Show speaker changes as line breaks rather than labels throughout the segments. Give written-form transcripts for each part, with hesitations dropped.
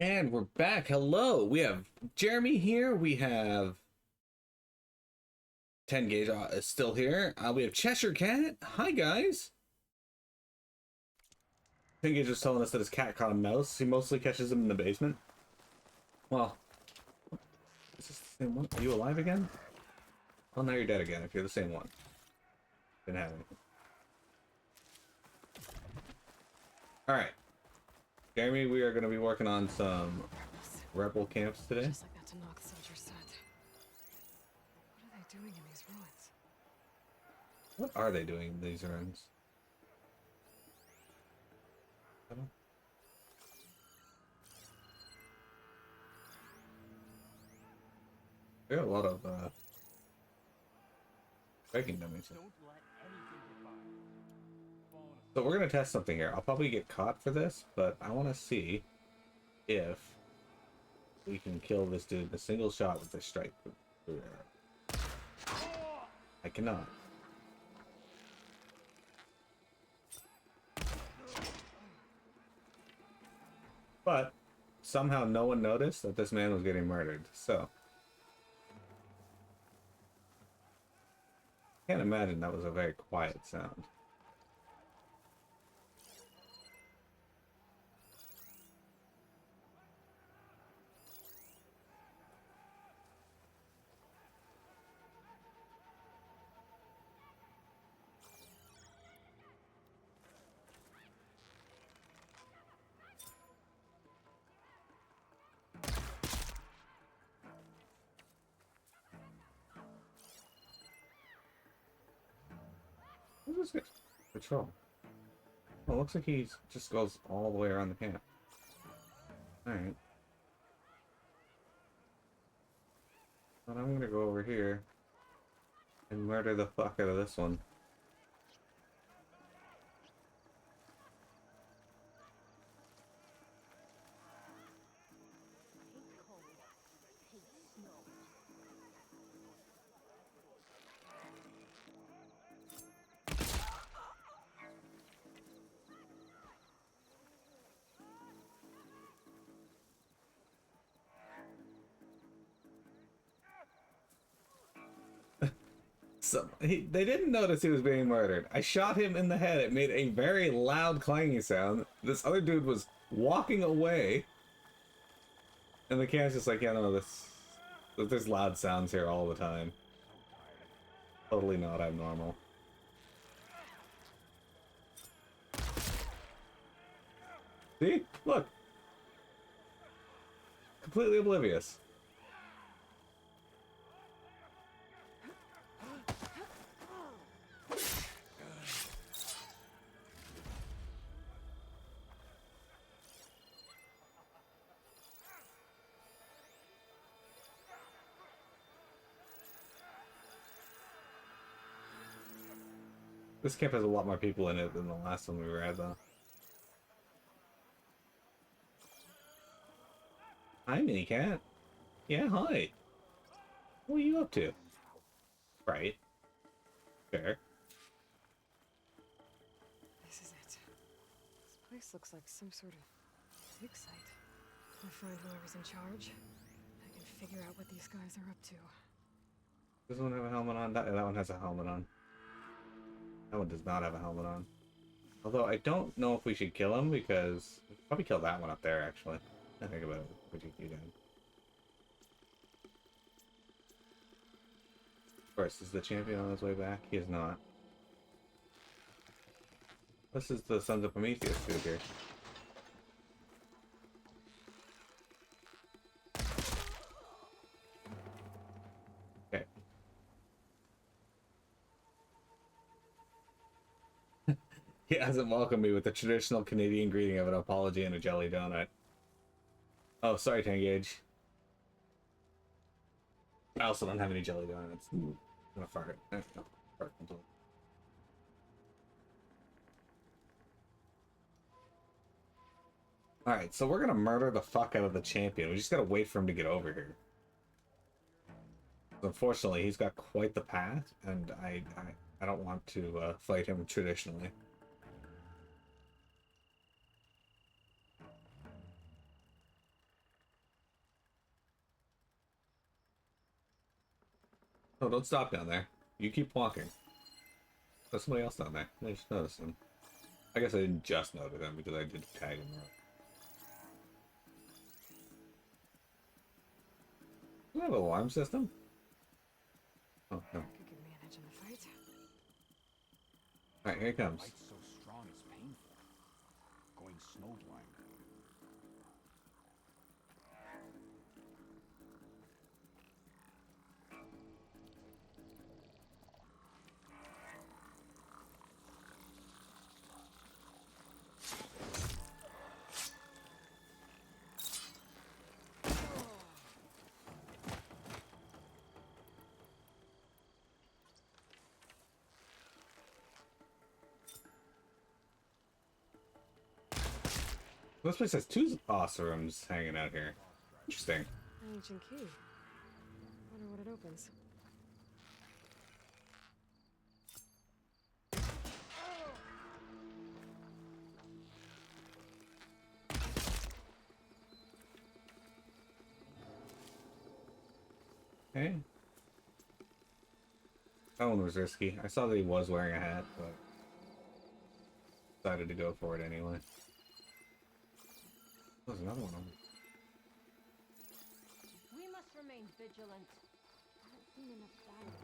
And we're back. Hello. We have Jeremy here. We have 10 gauge is still here. We have Cheshire Cat. Hi, guys. 10 gauge is telling us that his cat caught a mouse. He mostly catches them in the basement. Well, is this the same one? Are you alive again? Oh, now you're dead again if you're the same one. Didn't have anything. Alright. Jeremy, we are going to be working on some rebel camps today.
Just like that to knock soldiers set. What are they doing in these ruins?
What are they doing in these ruins? There are a lot of breaking dummies. So we're gonna test something here. I'll probably get caught for this, but I want to see if we can kill this dude in a single shot with this strike through arrow. I cannot. But somehow no one noticed that this man was getting murdered. So can't imagine that was a very quiet sound. Who's this patrol? Oh, it looks like he just goes all the way around the camp. Alright. But I'm gonna go over here and murder the fuck out of this one. So they didn't notice he was being murdered. I shot him in the head. It made a very loud clanging sound. This other dude was walking away, and the cam's just like, yeah, no, there's loud sounds here all the time. Totally not abnormal. See? Look. Completely oblivious. This camp has a lot more people in it than the last one we were at, though. Hi, Minicat. Yeah, hi. What are you up to? Right. Fair.
This is it. This place looks like some sort of dig site. I'll find whoever's in charge. I can figure out what these guys are up to.
Does one have a helmet on? That one has a helmet on. That one does not have a helmet on. Although I don't know if we should kill him because we should probably kill that one up there, actually. I think about it. What you do? Of course, is the champion on his way back? He is not. This is the Sons of Prometheus dude here. Okay. He hasn't welcomed me with the traditional Canadian greeting of an apology and a jelly donut. Oh, sorry, Tangage. I also don't have any jelly donuts. I'm gonna fart. There we go. Fart completely. Alright, so we're gonna murder the fuck out of the champion. We just gotta wait for him to get over here. Unfortunately, he's got quite the path, and I don't want to fight him traditionally. Oh, don't stop down there. You keep walking. There's somebody else down there. I just noticed him. I guess I didn't just notice him because I did tag him up. Do you have an alarm system? Oh, no.
Could give me an edge in the fight.
Alright, here he comes.
Light's so strong it's painful. Going snowblind.
This place has two boss rooms hanging out here. Interesting.
An ancient key. Wonder what it opens.
Okay. That one was risky. I saw that he was wearing a hat, but decided to go for it anyway. There's another one.
We must remain vigilant. I haven't seen enough battles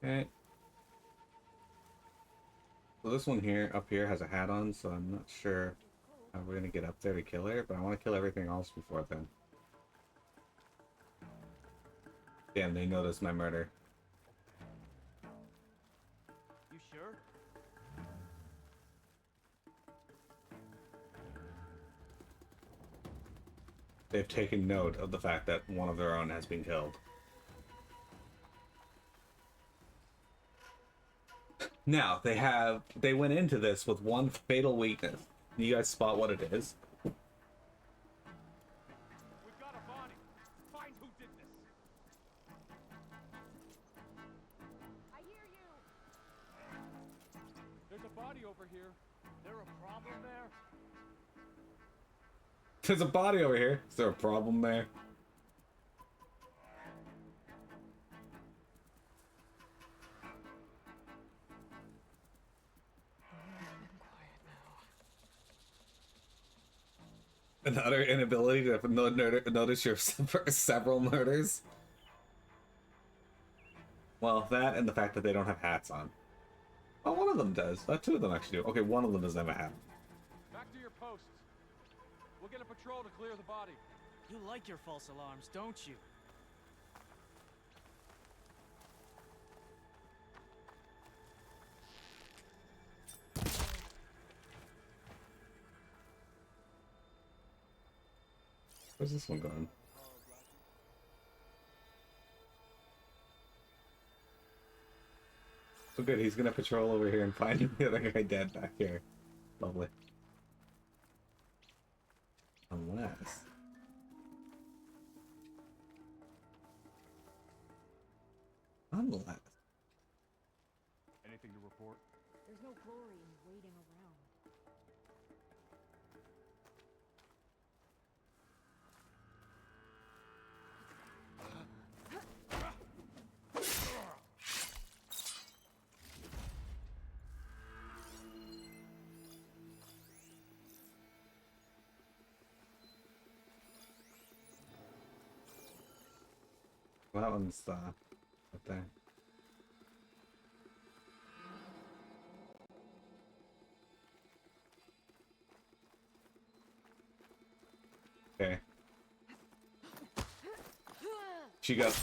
lately.
Okay. So this one here, up here, has a hat on, so I'm not sure how we're gonna get up there to kill her, but I want to kill everything else before then. Damn, they noticed my murder.
You sure?
They've taken note of the fact that one of their own has been killed. Now, they went into this with one fatal weakness. You guys spot what it is?
We've got a body. Find who did this.
I hear you.
There's a body over here. There a problem there?
There's a body over here. Is there a problem there? Another inability to notice your several murders. Well, that and the fact that they don't have hats on. Oh, one of them does. Two of them actually do. Okay, one of them doesn't have a hat.
Back to your posts. We'll get a patrol to clear the body.
You like your false alarms, don't you?
Where's this one going? So good, he's gonna patrol over here and find the other guy dead back here. Lovely. Unless...
Anything to report?
There's no glory in waiting around.
Well, that one's up there. Okay. She got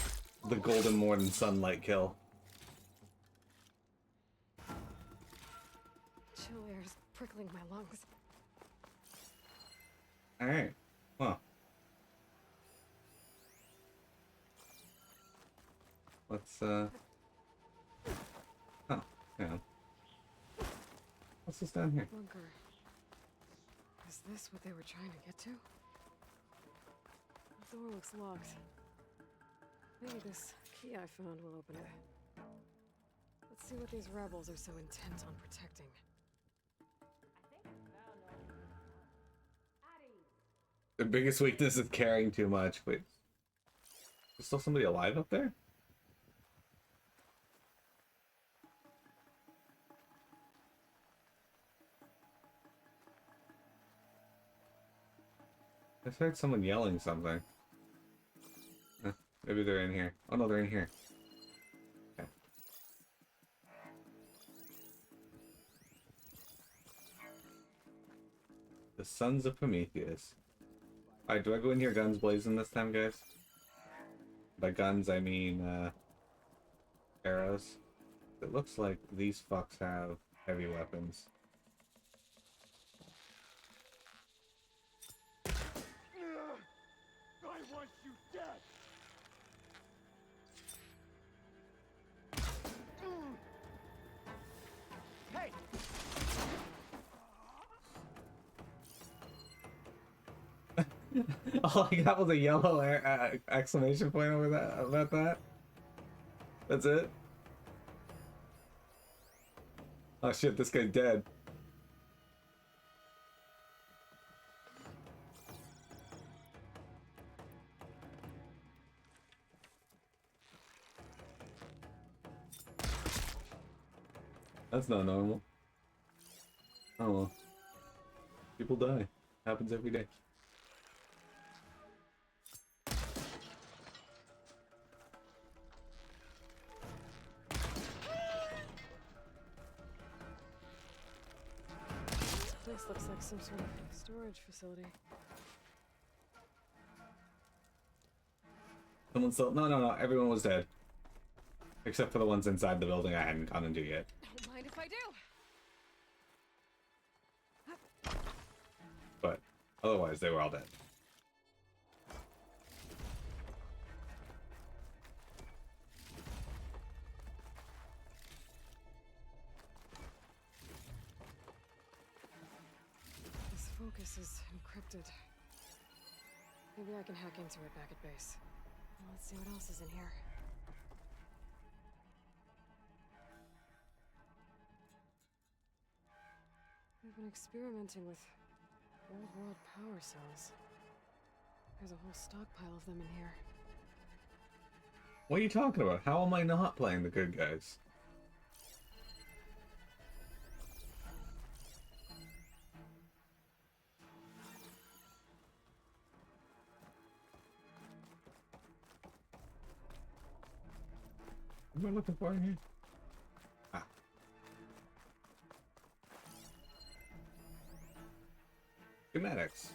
the golden morning sunlight kill.
Chill air is prickling my lungs.
Alright. Well. Let's, Oh, hang on. What's this down here?
Bunker. Is this what they were trying to get to? The door looks locked. Maybe this key I found will open it. Let's see what these rebels are so intent on protecting.
The biggest weakness is caring too much. Wait, there's still somebody alive up there? I heard someone yelling something. Maybe they're in here. Oh no, they're in here. Okay. The Sons of Prometheus. Alright, do I go in here guns blazing this time, guys? By guns, I mean, arrows. It looks like these fucks have heavy weapons.
I want you dead! Hey!
All I got was a yellow exclamation point over that about that. That's it. Oh shit, this guy's dead. That's not normal. Oh well. People die. Happens every day.
This looks like some sort of storage facility.
Someone still... No. Everyone was dead. Except for the ones inside the building I hadn't gone into yet.
Don't mind if I do.
But otherwise, they were all dead.
This focus is encrypted. Maybe I can hack into it back at base. Well, let's see what else is in here. We've been experimenting with old world power cells. There's a whole stockpile of them in here.
What are you talking about? How am I not playing the good guys? What am I looking for in here? Ah. Schematics.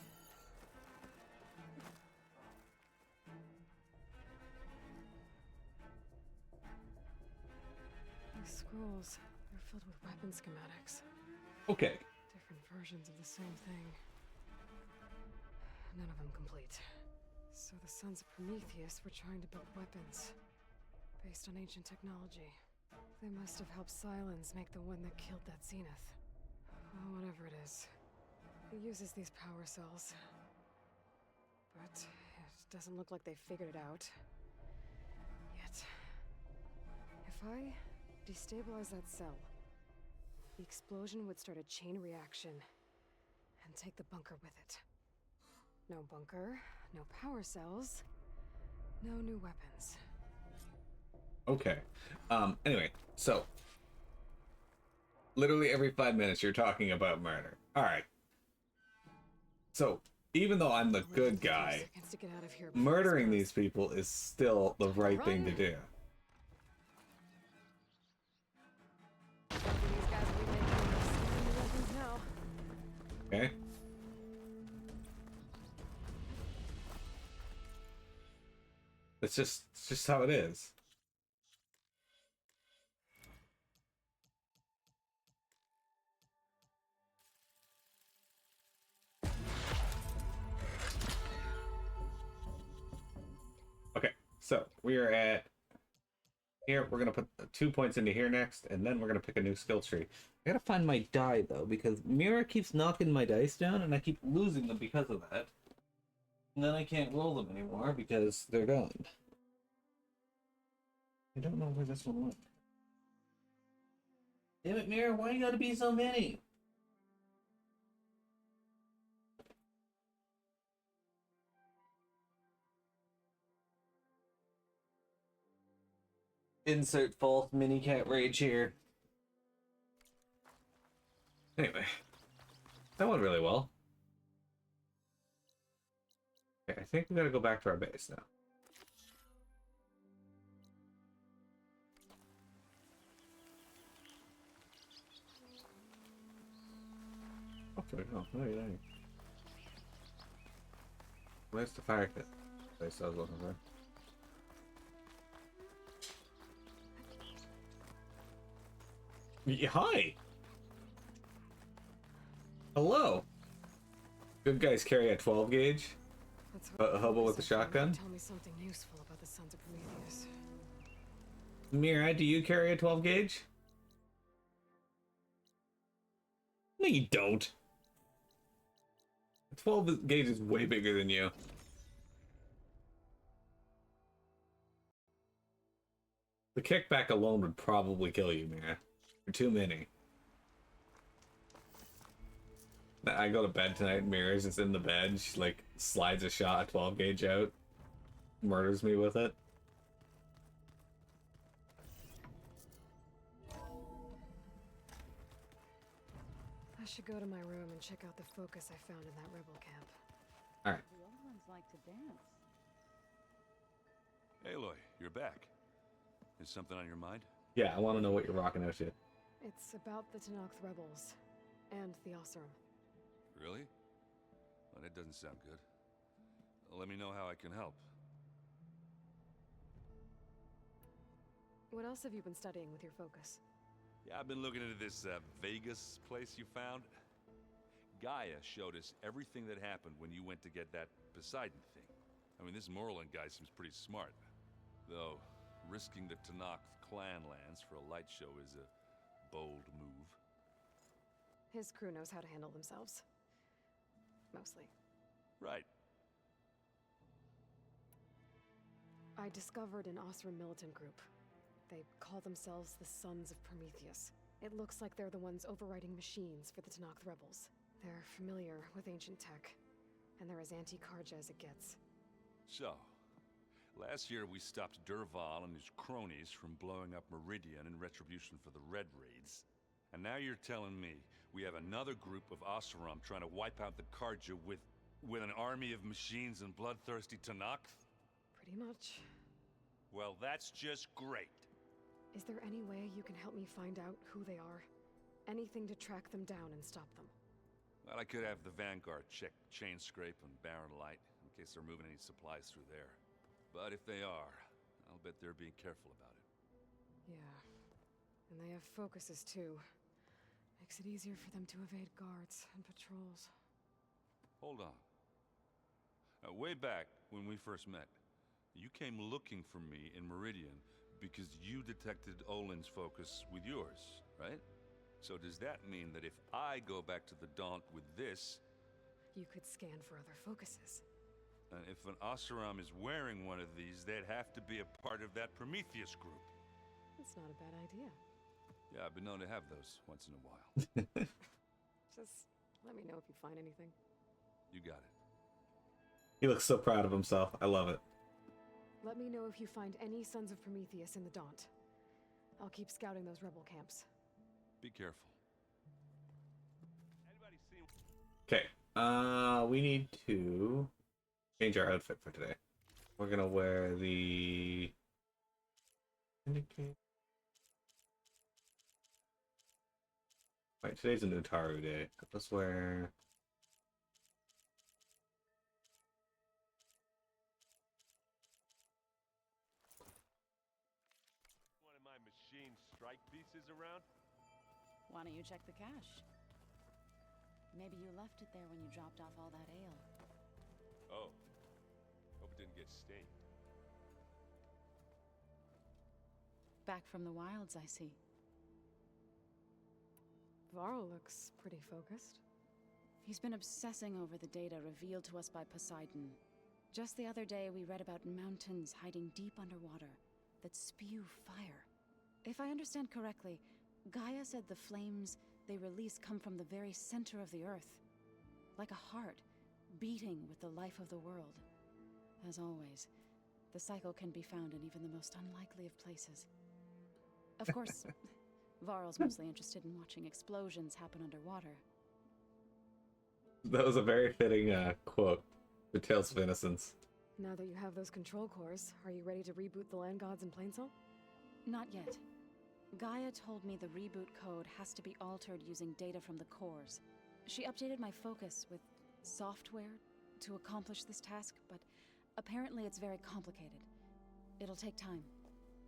These scrolls, they're filled with weapon schematics.
Okay.
Different versions of the same thing. None of them complete. So the Sons of Prometheus were trying to build weapons based on ancient technology. They must have helped Silence make the one that killed that Zenith. Well, whatever it is. It uses these power cells. But it doesn't look like they figured it out. Yet. If I destabilize that cell, the explosion would start a chain reaction and take the bunker with it. No bunker, no power cells, no new weapons.
Okay. Anyway, so literally every 5 minutes you're talking about murder. Alright. So, even though I'm the good guy, murdering these people is still the right thing to do. Okay. It's just how it is. Okay, so we are at here. We're gonna put 2 points into here next, and then we're gonna pick a new skill tree. I gotta find my die though, because Mira keeps knocking my dice down, and I keep losing them because of that. And then I can't roll them anymore because they're done. I don't know where this one went. Damn it, Mirror, why you gotta be so many? Insert false mini cat rage here. Anyway, that went really well. Okay, I think we gotta go back to our base now. Okay, no, no. Where's the fire pit? Place I was looking for. Hi! Hello! Good guys carry a 12 gauge. Hobo with the shotgun.
Tell me something useful about the Sons of Prometheus.
Mira, do you carry a 12 gauge? No, you don't. A 12 gauge is way bigger than you. The kickback alone would probably kill you, Mira. You're too many. I go to bed tonight, Mira's just in the bed. She, like, slides a shot, a 12 gauge out. Murders me with it.
I should go to my room and check out the focus I found in that rebel camp.
Alright.
The old ones like to dance.
Aloy, you're back. Is something on your mind?
Yeah, I want to know what you're rocking out to.
It's about the Tenakth rebels and the Oseram.
Really? Well, that doesn't sound good. Let me know how I can help.
What else have you been studying with your focus?
Yeah, I've been looking into this Vegas place you found. Gaia showed us everything that happened when you went to get that Poseidon thing. I mean, this Moreland guy seems pretty smart. Though, risking the Tenakth clan lands for a light show is a bold move.
His crew knows how to handle themselves. Mostly.
Right.
I discovered an Oseram militant group. They call themselves the Sons of Prometheus. It looks like they're the ones overriding machines for the Tenakth rebels. They're familiar with ancient tech, and they're as anti-Karja as it gets.
So, last year we stopped Durval and his cronies from blowing up Meridian in retribution for the Red Raids. And now you're telling me we have another group of Oseram trying to wipe out the Karja with an army of machines and bloodthirsty Tenakth?
Pretty much.
Well, that's just great.
Is there any way you can help me find out who they are? Anything to track them down and stop them?
Well, I could have the Vanguard check Chain Scrape and Barren Light in case they're moving any supplies through there. But if they are, I'll bet they're being careful about it.
Yeah. And they have focuses too. Makes it easier for them to evade guards and patrols.
Hold on. Now, way back when we first met, you came looking for me in Meridian because you detected Olin's focus with yours, right? So does that mean that if I go back to the Daunt with this...
You could scan for other focuses.
And if an Oseram is wearing one of these, they'd have to be a part of that Prometheus group.
That's not a bad idea.
Yeah, I've been known to have those once in a while.
Just let me know if you find anything.
You got it.
He looks so proud of himself. I love it.
Let me know if you find any Sons of Prometheus in the Daunt. I'll keep scouting those rebel camps.
Be careful.
Anybody seen...
Okay. We need to change our outfit for today. We're gonna wear the... Wait, today's a Nutaru day. Let's wear...
one of my machine strike pieces around?
Why don't you check the cache? Maybe you left it there when you dropped off all that ale.
Oh. Hope it didn't get stained.
Back from the wilds, I see.
Varl looks pretty focused.
He's been obsessing over the data revealed to us by Poseidon. Just the other day, we read about mountains hiding deep underwater, that spew fire. If I understand correctly, Gaia said the flames they release come from the very center of the Earth. Like a heart, beating with the life of the world. As always, the cycle can be found in even the most unlikely of places. Of course, Varl's mostly interested in watching explosions happen underwater.
That was a very fitting quote for Tales of Innocence.
Now that you have those control cores, are you ready to reboot the land gods in Plainsville?
Not yet. Gaia told me the reboot code has to be altered using data from the cores. She updated my focus with software to accomplish this task, but apparently it's very complicated. It'll take time.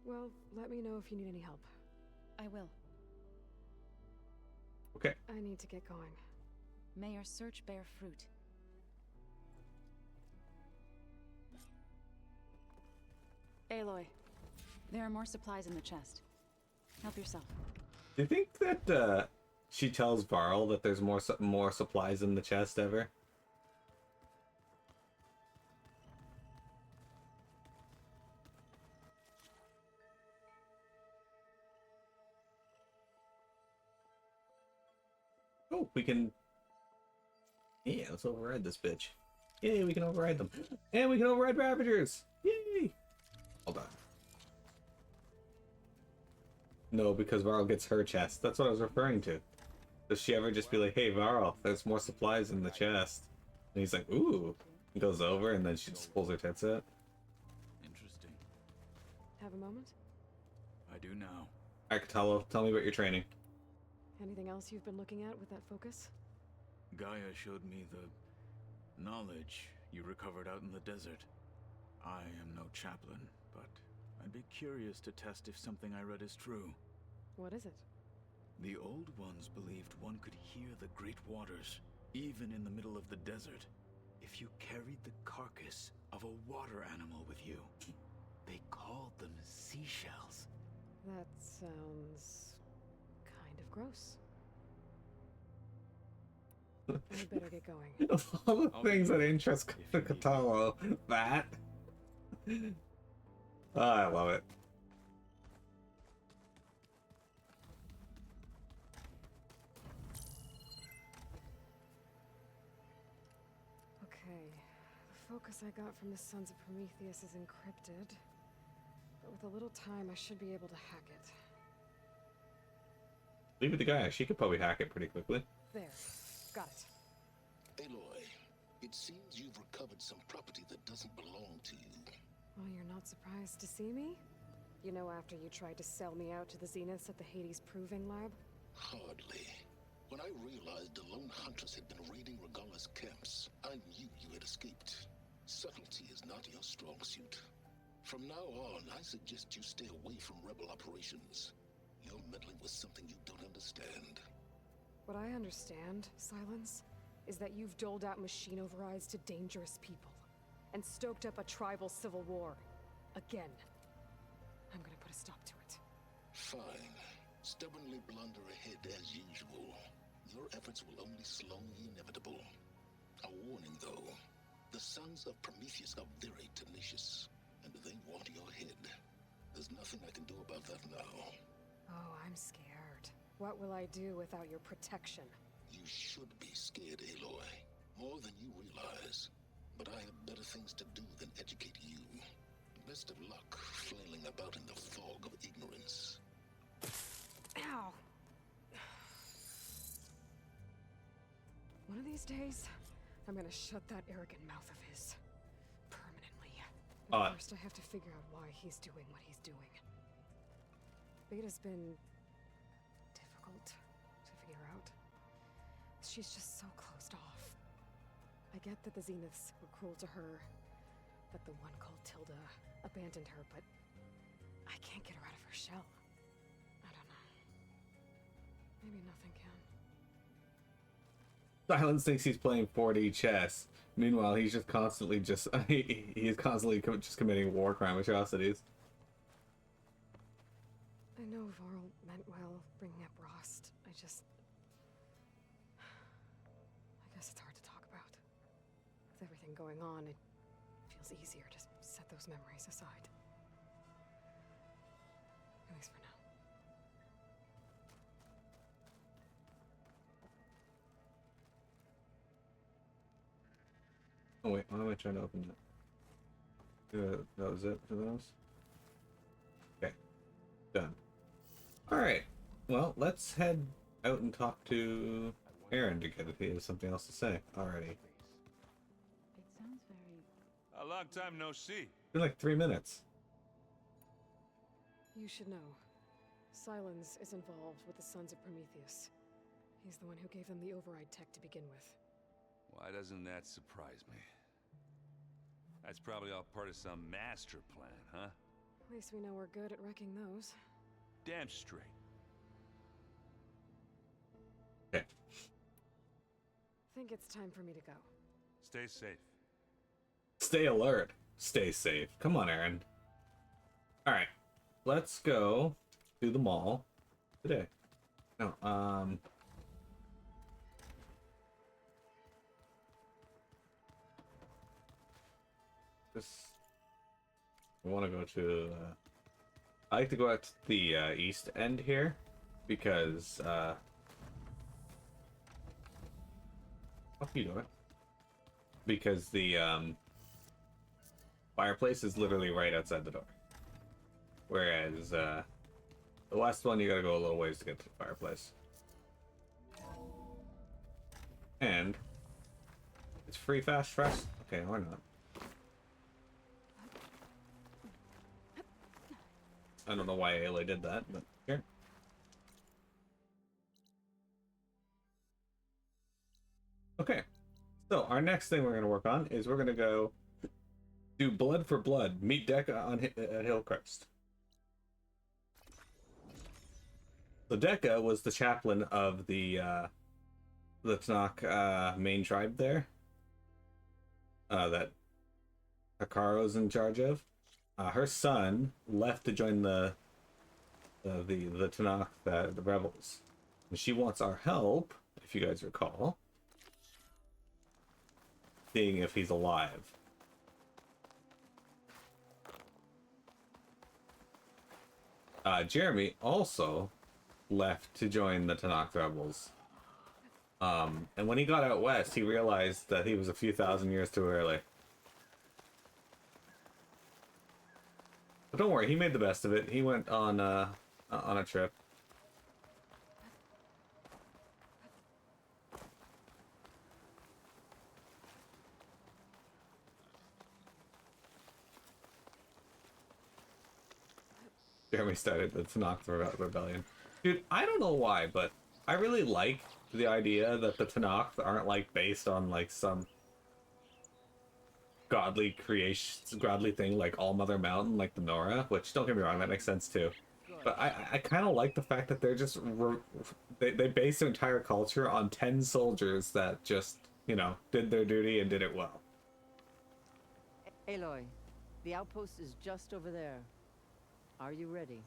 Well, let me know if you need any help.
I will.
Okay.
I need to get going.
May your search bear fruit. Aloy, there are more supplies in the chest. Help yourself.
Do you think that she tells Varl that there's more supplies in the chest ever? Oh, we can... Yeah, let's override this bitch. Yay, we can override them. And we can override Ravagers! Yay! Hold on. No, because Varl gets her chest. That's what I was referring to. Does she ever just be like, hey, Varl, there's more supplies in the chest? And he's like, ooh. He goes over, and then she just pulls her tits out.
Interesting.
Have a moment?
I do now.
Alright, Katalo, tell me about your training.
Anything else you've been looking at with that focus?
Gaia showed me the knowledge you recovered out in the desert. I am no chaplain, but I'd be curious to test if something I read is true.
What is it?
The old ones believed one could hear the great waters, even in the middle of the desert, if you carried the carcass of a water animal with you. They called them seashells.
That sounds... kind of gross. I better get going.
Of all the things that interest Katalo, that... Oh, I love it.
Okay. The focus I got from the Sons of Prometheus is encrypted. But with a little time, I should be able to hack it.
Leave it to Gaia. She could probably hack it pretty quickly.
There. Got it.
Aloy, it seems you've recovered some property that doesn't belong to you.
Well, you're not surprised to see me? You know, after you tried to sell me out to the Zeniths at the Hades Proving Lab?
Hardly. When I realized the lone hunters had been raiding Regala's camps, I knew you had escaped. Subtlety is not your strong suit. From now on, I suggest you stay away from rebel operations. You're meddling with something you don't understand.
What I understand, Silence, is that you've doled out machine overrides to dangerous people, and stoked up a tribal civil war. Again. I'm gonna put a stop to it.
Fine. Stubbornly blunder ahead as usual. Your efforts will only slow the inevitable. A warning, though. The Sons of Prometheus are very tenacious, and they want your head. There's nothing I can do about that now.
Oh, I'm scared. What will I do without your protection?
You should be scared, Aloy. More than you realize. But I have better things to do than educate you. Best of luck flailing about in the fog of ignorance.
Ow! One of these days, I'm gonna shut that arrogant mouth of his. Permanently. But first I have to figure out why he's doing what he's doing. Beta's been... difficult to figure out. She's just so closed off. I get that the Zeniths were cruel to her, that the one called Tilda abandoned her, but I can't get her out of her shell. I don't know. Maybe nothing can.
Silence thinks he's playing 4D chess. Meanwhile, he's just constantly he's constantly just committing war crime atrocities.
I know Varl meant well bringing up Rost. I guess it's hard to talk about. With everything going on, it feels easier to set those memories aside. At least for now.
Oh wait, why am I trying to open that? That was it for those? Okay, done. Alright, well, let's head out and talk to Aaron to get if he has something else to say already.
It sounds very...
A long time no see.
It's been like 3 minutes.
You should know. Silence is involved with the Sons of Prometheus. He's the one who gave them the override tech to begin with.
Why doesn't that surprise me? That's probably all part of some master plan, huh?
At least we know we're good at wrecking those.
Damn straight.
Okay.
Think it's time for me to go.
Stay safe.
Stay alert. Stay safe. Come on, Aaron. Alright. Let's go to the mall today. No, we want to go to, I like to go out to the, east end here, because, what are you doing? Because the, fireplace is literally right outside the door. Whereas, the west one, you gotta go a little ways to get to the fireplace. And, it's free fast fresh? Okay, or not. I don't know why Ayla did that, but here. Okay, so our next thing we're going to work on is we're going to go do Blood for Blood. Meet Dekka on at Hillcrest. So Dekka was the chaplain of the Tanakh main tribe there. That Hikaru's in charge of. Her son left to join the Tanakh, the rebels. And she wants our help, if you guys recall, seeing if he's alive. Jeremy also left to join the Tanakh rebels. And when he got out west, he realized that he was a few thousand years too early. But don't worry, he made the best of it. He went on a trip. Jeremy started the Tanakh Rebellion. Dude, I don't know why, but I really like the idea that the Tanakh aren't like based on like some godly creation, godly thing like All Mother Mountain, like the Nora, which, don't get me wrong, that makes sense too. But I kind of like the fact that they're just, they base their entire culture on 10 soldiers that just, you know, did their duty and did it well.
Aloy, the outpost is just over there. Are you ready?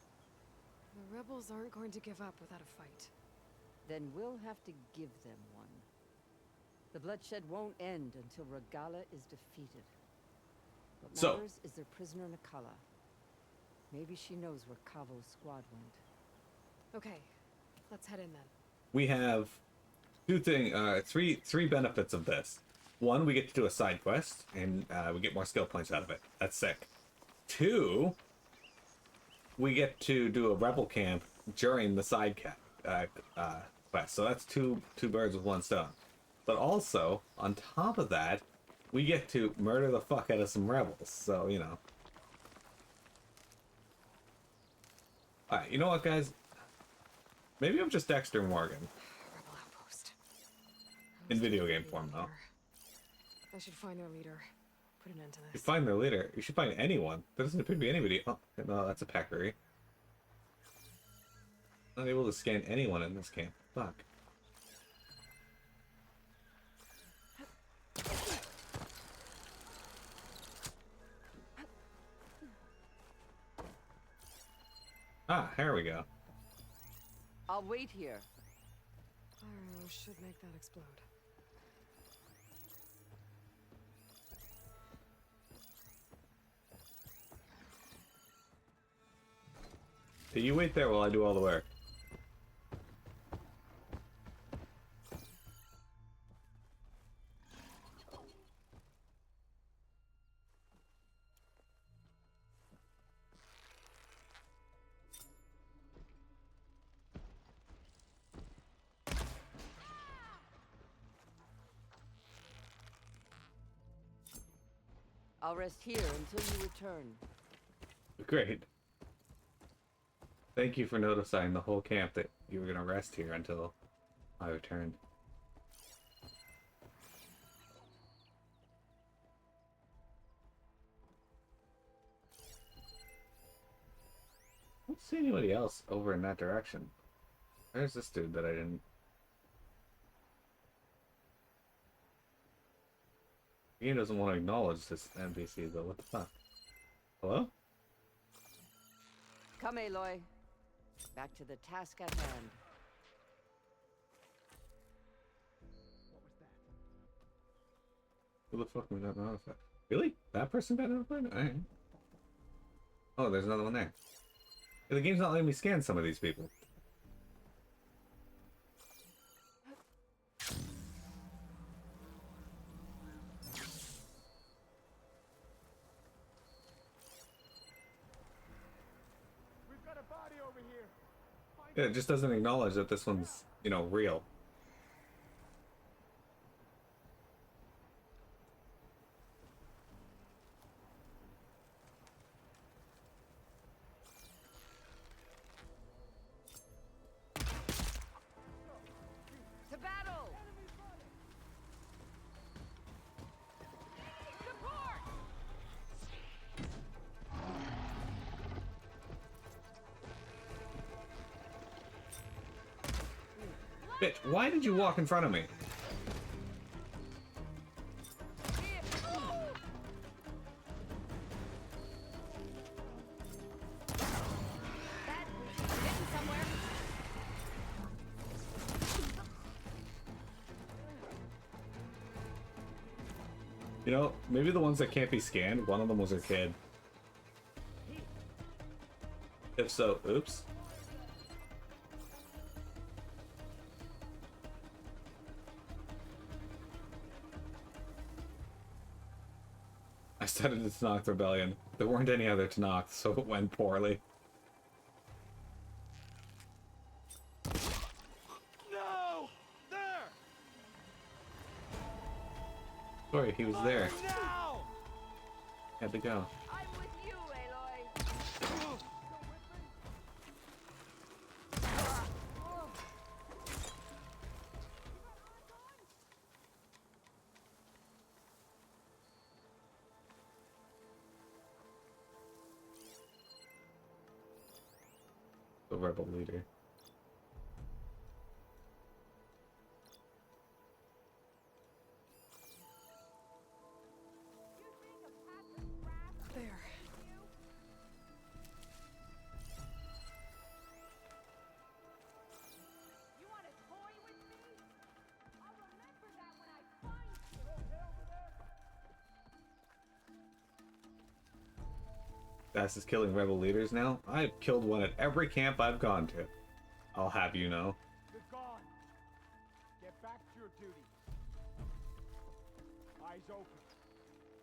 The rebels aren't going to give up without a fight.
Then we'll have to give them one. The bloodshed won't end until Regala is defeated. What matters is their prisoner Nakala. Maybe she knows where Kavo's squad went.
Okay, let's head in then.
We have three benefits of this. One, we get to do a side quest, and we get more skill points out of it. That's sick. Two, we get to do a rebel camp during the side quest. So that's two birds with one stone. But also, on top of that, we get to murder the fuck out of some rebels. So, you know. Alright, you know what, guys? Maybe I'm just Dexter Morgan.
Rebel outpost.
In video game form, though.
I should find their leader. Put an end to this.
You find their leader. You should find anyone. There doesn't appear to be anybody. Oh, no, that's a peccary. Not able to scan anyone in this camp. Fuck. Ah, here we go.
I'll wait here.
Pyro should make that explode.
Hey, you wait there while I do all the work.
I'll rest here until you return.
Great. Thank you for notifying the whole camp that you were gonna rest here until I returned. I don't see anybody else over in that direction. There's this dude that I didn't... The game doesn't want to acknowledge this NPC though, what the fuck? Hello?
Come, Aloy. Back to the task at hand.
Who the fuck was that notified? Really? That person got notified? Alright. Oh, there's another one there. The game's not letting me scan some of these people.
We've got a body over here.
Yeah, it just doesn't acknowledge that this one's, you know, real.
To battle! Support!
Bitch, why did you walk in front of me? You know, maybe the ones that can't be scanned, one of them was a kid. If so, oops. I started the Tenakth Rebellion. There weren't any other Tenakth, so it went poorly.
No! There!
Sorry, he was there.
Now!
Had to go.
I'm with you, Aloy.
The rebel leader.
There.
You want a toy with me? I'll remember that when I find you.
Das is killing rebel leaders now? I've killed one at every camp I've gone to. I'll have you know.
They're gone. Get back to your duties. Eyes open.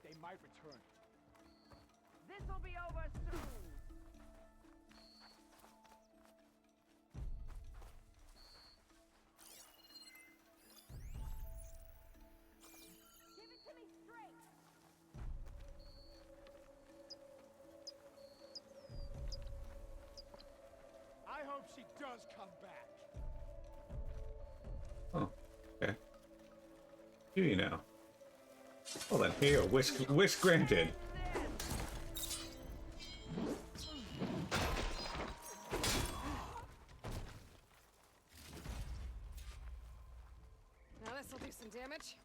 They might return.
This'll be over soon. Give it to me straight.
I hope she does come back.
Oh, okay. Do you know? Well then, here, wish granted.
Now this'll do some damage.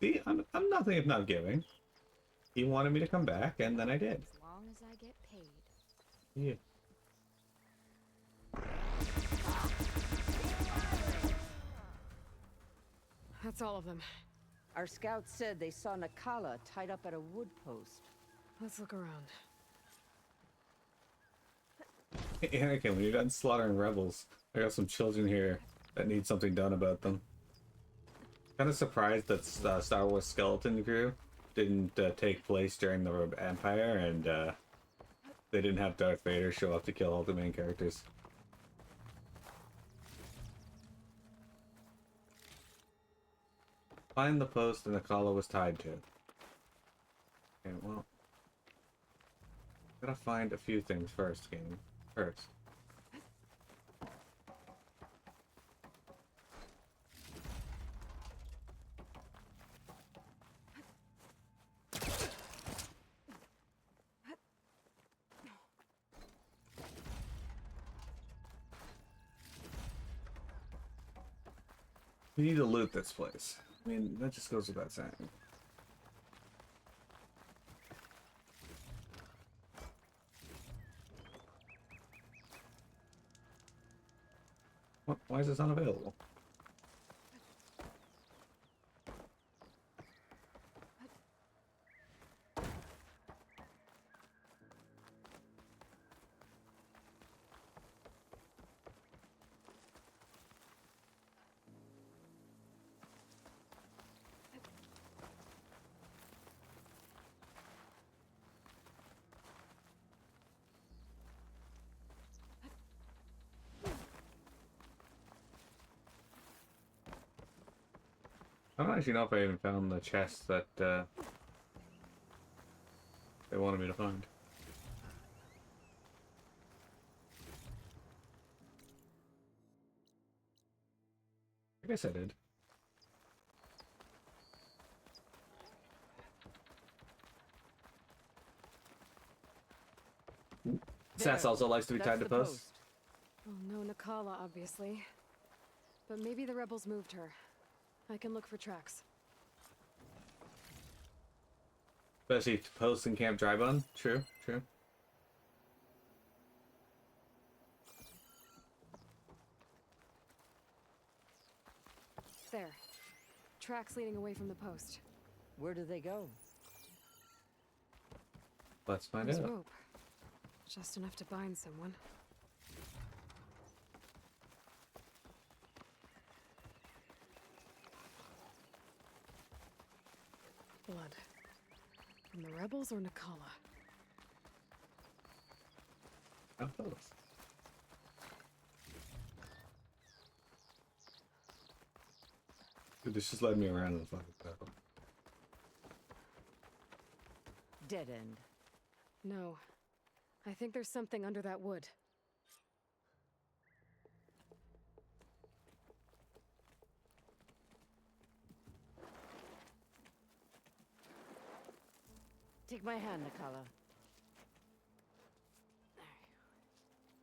See, I'm nothing if not giving. He wanted me to come back, and then I did.
As long as I get paid.
Yeah.
That's all of them.
Our scouts said they saw Nakala tied up at a wood post.
Let's look around.
Anakin, when you're done slaughtering rebels, I got some children here that need something done about them. Kind of surprised that Star Wars Skeleton Crew didn't take place during the Empire, and they didn't have Darth Vader show up to kill all the main characters. Find the post and the collar was tied to. Okay, well, gotta find a few things first, game. First. We need to loot this place. I mean, that just goes without saying. What? Why is this unavailable? I don't actually know if I even found the chest that they wanted me to find. I guess I did. Sass also likes to be tied to posts.
Well, no Nakala, obviously. But maybe the rebels moved her. I can look for tracks.
Especially posts in Camp Drybun. True, true.
There. Tracks leading away from the post.
Where do they go?
Let's find
There's
out.
rope. Just enough to bind someone. Blood. From the rebels or Nakala?
Oh, both. Dude, this just led me around in the fucking circle.
Dead end.
No. I think there's something under that wood.
Take my hand, Nakala.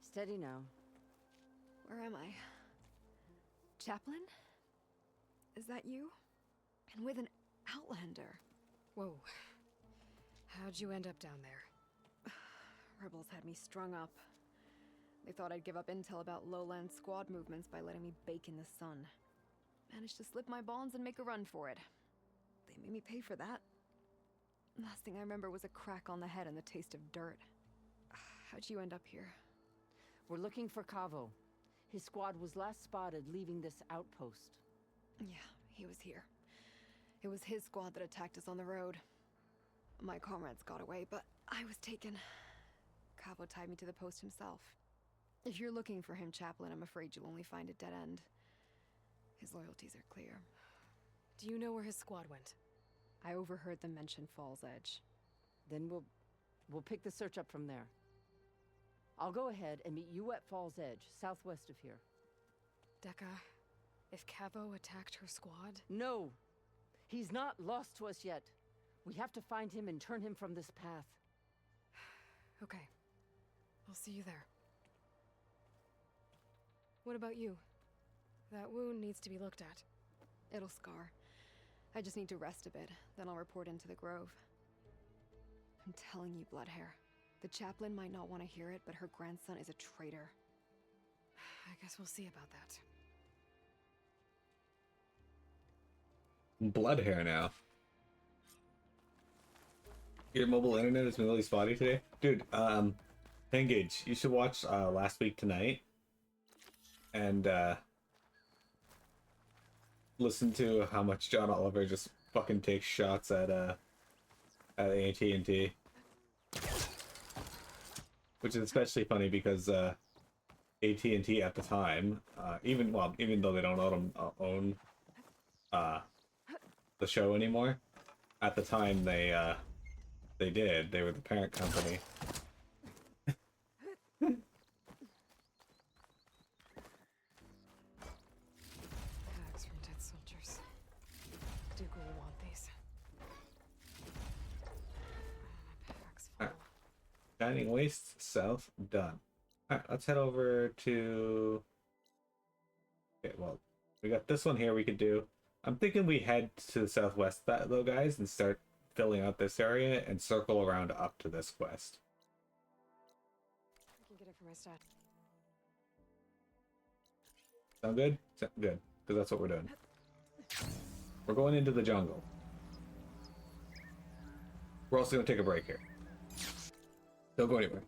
Steady now.
Where am I? Chaplain? Is that you? And with an outlander. Whoa. How'd you end up down there? Rebels had me strung up. They thought I'd give up intel about lowland squad movements by letting me bake in the sun. Managed to slip my bonds and make a run for it. They made me pay for that. Last thing I remember was a crack on the head and the taste of dirt. How'd you end up here?
We're looking for Kavo. His squad was last spotted leaving this outpost.
Yeah, he was here. It was his squad that attacked us on the road. My comrades got away, but I was taken. Kavo tied me to the post himself. If you're looking for him, Chaplain, I'm afraid you'll only find a dead end. His loyalties are clear. Do you know where his squad went? I overheard them mention Fall's Edge.
Then we'll pick the search up from there. I'll go ahead and meet you at Fall's Edge, southwest of here.
Dekka, if Kavo attacked her squad?
No! He's not lost to us yet. We have to find him and turn him from this path.
Okay. I'll see you there. What about you? That wound needs to be looked at. It'll scar. I just need to rest a bit, then I'll report into the Grove. I'm telling you, Bloodhair. The chaplain might not want to hear it, but her grandson is a traitor. I guess we'll see about that.
Blood hair now. Your mobile internet has been really spotty today? Dude, Engage, you should watch Last Week Tonight and listen to how much John Oliver just fucking takes shots at AT&T. Which is especially funny because AT&T at the time, even though they don't own the show anymore, at the time they did. They were the parent company.
Tags from dead soldiers. Duke will want these. My pack's full.
Alright. Shining Waste, south, done. Alright, let's head over to... Okay, well, we got this one here we could do. I'm thinking we head to the southwest though, guys, and start filling out this area and circle around up to this quest.
I can get it for my stat.
Sound good? Good, because that's what we're doing. We're going into the jungle. We're also going to take a break here. Don't go anywhere.